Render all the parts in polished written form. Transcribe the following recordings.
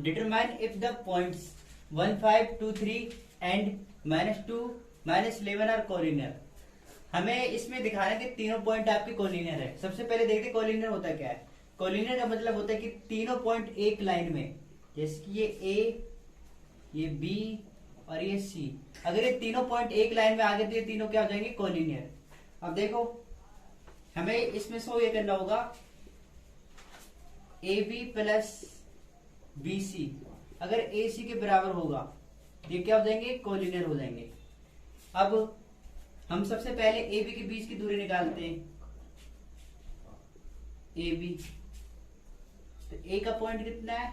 Determine if the points 1, 5, 2, 3 and -2, -11 are collinear. हमें इसमें दिखाना है कि तीनों पॉइंट आपके कोलिनियर है। सबसे पहले देखते हैं कोलिनियर होता क्या है। कोलिनियर का मतलब होता है कि तीनों पॉइंट एक लाइन में, जैसे कि ये ए, ये बी और ये सी, अगर ये तीनों पॉइंट एक लाइन में आ गए तो ये तीनों क्या हो जाएंगे, कोलिनियर। अब देखो हमें इसमें शो ये करना होगा A B plus B C, अगर ए सी के बराबर होगा ये क्या हो जाएंगे, कोलिनियर हो जाएंगे। अब हम सबसे पहले ए बी के बीच की दूरी निकालते हैं। ए बी, तो ए का पॉइंट कितना है,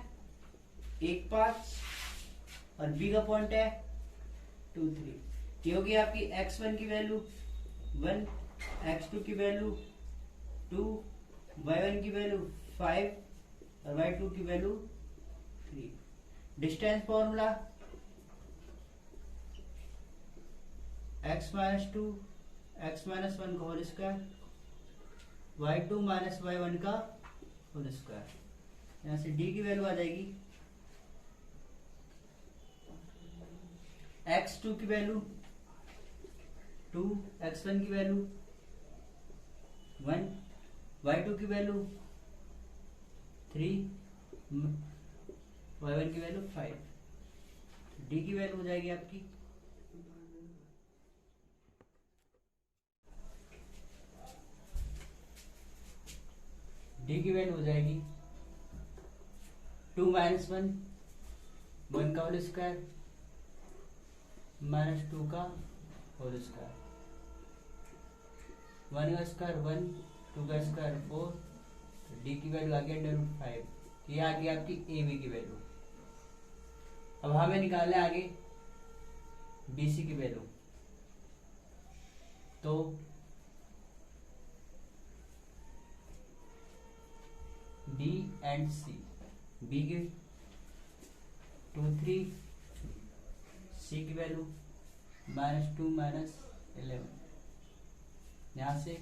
1, 5 और बी का पॉइंट है 2, 3। ये होगी आपकी x1 की वैल्यू 1, x2 की वैल्यू 2, y1 की वैल्यू 5 और y2 की value 3। Distance formula x minus 2 x minus 1 का whole square y2 minus y1 का होल स्क्वायर। यहां से d की वैल्यू आ जाएगी x2 की वैल्यू 2, x1 की वैल्यू 1, y2 की वैल्यू 3, y1 की वैल्यू 5। d की वैल्यू हो जाएगी आपकी d की वैल्यू हो जाएगी 2 माइनस 1, 1 का होल स्क्वायर -2 का होल स्क्वायर, 1 का स्क्वायर 1, 2 का स्क्वायर 4, डी की वैल्यू आ गया √5। ये आ गई आपकी ए बी की वैल्यू। अब हमें निकालना है आगे बी सी की वैल्यू। तो बी एंड सी, बी की 2, 3, सी की वैल्यू -2 -11। यहां से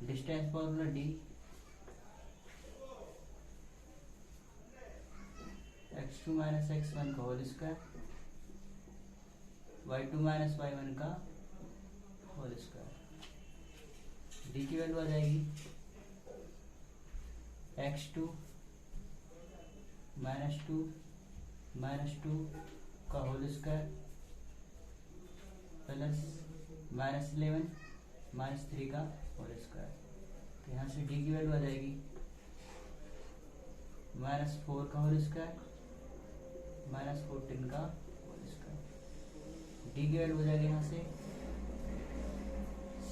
distance formula D, x2 minus x1 का whole square y2 minus y1 का होल स्क्वायर। डी की वैल्यू आ जाएगी x2 -2 का होल स्क्वायर प्लस -11 -3 का होल स्क्वायर। तो यहाँ से डी की वैल्यू आ जाएगी -4 का होल स्क्वायर -14 का होल स्क्वायर। डी की वैल्यू हो जाएगी यहाँ से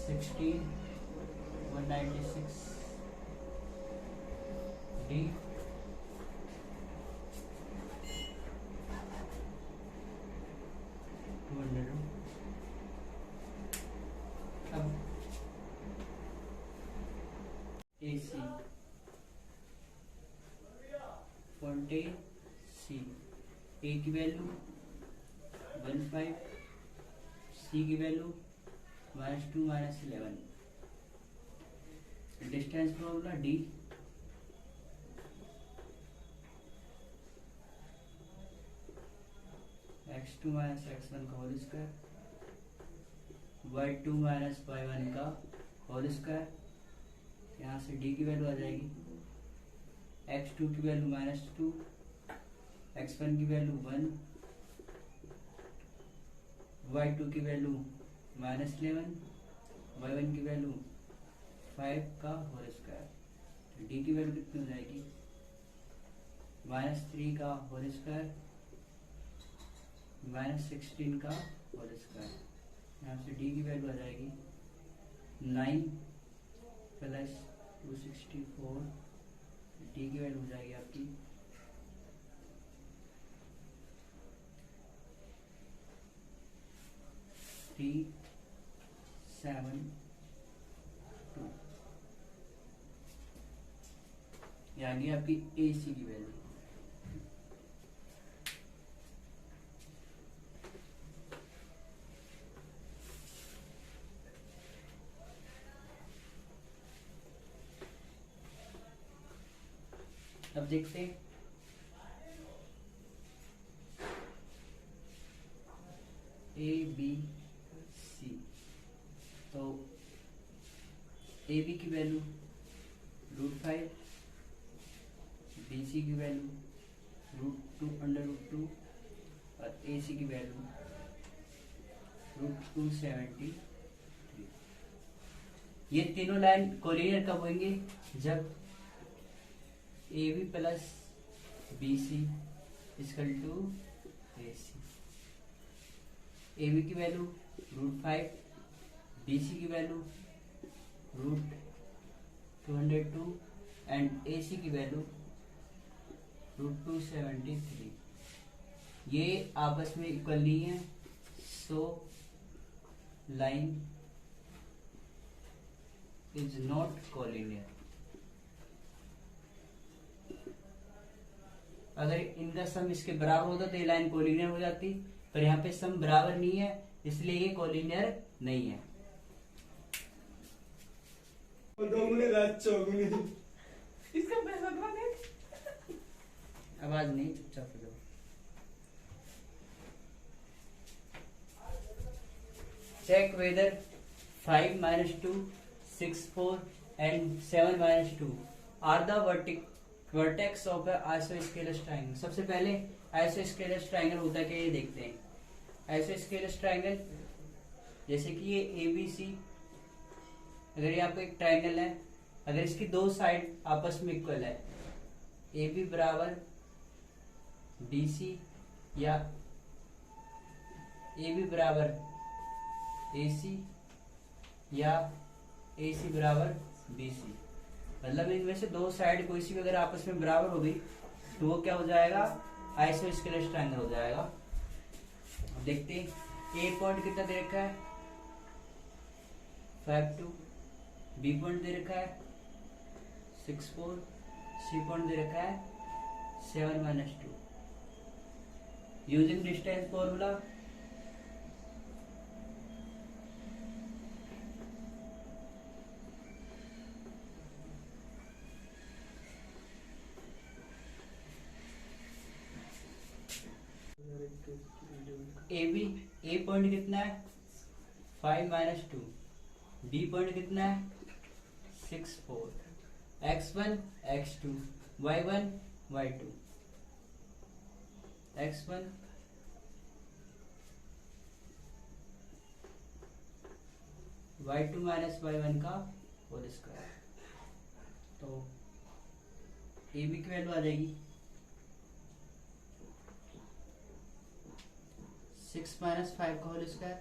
16, 196। डी अब ए सी पॉइंट ए सी, ए की वैल्यू 1, 5, सी की value -2 -11। Distance formula D, x2 minus x1 का whole square y2 minus y1 का होल स्क्वायर। यहाँ से d की वैल्यू आ जाएगी x2 की वैल्यू -2, x1 की वैल्यू 1, y2 की वैल्यू -11, y1 की वैल्यू 5 का होल स्क्वायर। d की वैल्यू कितनी हो जाएगी -3 का होल स्क्वायर -16 का होल स्क्वायर। यहाँ से d की वैल्यू आ जाएगी 9 + 264। d की वैल्यू हो जाएगी आपकी 372। यानी आपकी ए सी की वैल्यू। अब देखते हैं ए बी सी, तो ए बी की वैल्यू √5, बी सी की वैल्यू √2 और ए सी की वैल्यू √273। ये तीनों लाइन कोलिनियर कब होंगे? जब A B plus B C equal to A C. A B की वैल्यू √5, बी सी की वैल्यू √202 एंड ए सी की वैल्यू √273। ये आपस में इक्वल नहीं है, so line is not collinear. अगर इनका सम इसके बराबर होता तो ये लाइन कोलिनियर हो जाती, पर यहाँ पे सम बराबर नहीं है, इसलिए ये कोलिनियर नहीं है। इसका पैसा देख। आवाज नहीं, चुपचाप हो जाओ। Check whether 5 - 2, 6, 4 and 7 - 2 are the vertex of isosceles triangle. सबसे पहले आइसोस्केलस ट्राइंगल होता है क्या, ये देखते हैं। आइसोस्केलस ट्राइंगल जैसे कि ये ABC, अगर ये आपका एक ट्राइंगल है, अगर इसकी दो साइड आपस में इक्वल है, AB बराबर BC या AB बराबर AC या AC बराबर BC, मतलब इनमें से दो साइड कोई सी भी अगर आपस में बराबर हो गई तो वो क्या हो जाएगा? आइसोस्केलस ट्रायंगल हो जाएगा। अब देखते हैं, ए पॉइंट कितना दे रखा है 5, 2, बी पॉइंट दे रखा है 6, 4, सी पॉइंट दे रखा है 7 - 2। यूजिंग डिस्टेंस फॉर्मूला ए पॉइंट कितना है 5 - 2, बी पॉइंट कितना है 6, 4, x1 x2 y1 y2, x1 y2 - y1 का होल स्क्वायर। तो ए बी की वैल्यू आ जाएगी 6 - 5 का होल स्क्वायर,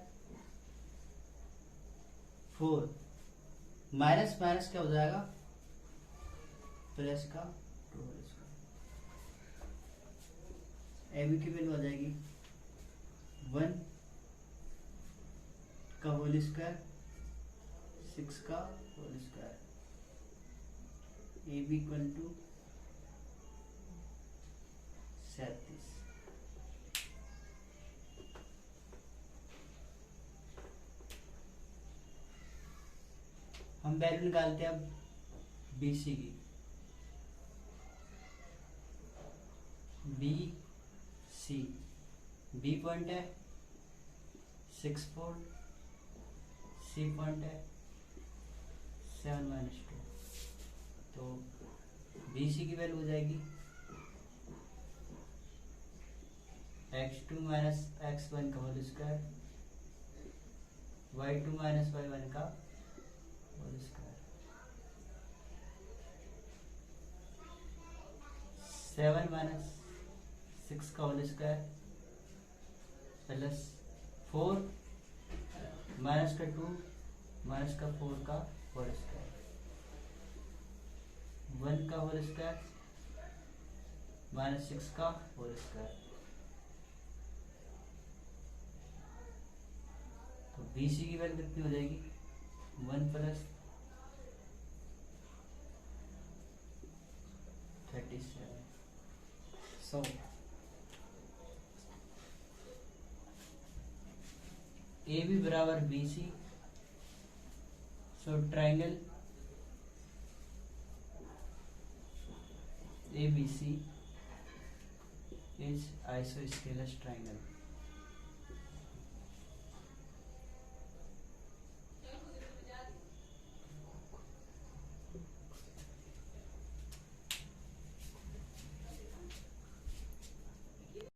4 माइनस माइनस क्या हो जाएगा प्लस का 2 होल स्क्वायर। ए बी की वैल्यू आ जाएगी 1 का होल स्क्वायर, 6 का whole square. A B equal to 37। हम वैल्यू निकालते हैं अब BC की। BC बी पॉइंट है 6, 4, सी पॉइंट है 7 - 2। तो BC की वैल्यू हो जाएगी x2 - x1 का होल स्क्वायर, y2 - y1 का होल स्क्वायर, 7 - 6 का होल स्क्वायर प्लस 4 माइनस का 2 माइनस का 4 का होल स्क्वायर, 1 का होल स्क्वायर माइनस 6 का होल स्क्वायर। तो BC की वैल्यू कितनी हो जाएगी 1 + 37। सो AB बराबर BC, so triangle ABC is isosceles triangle।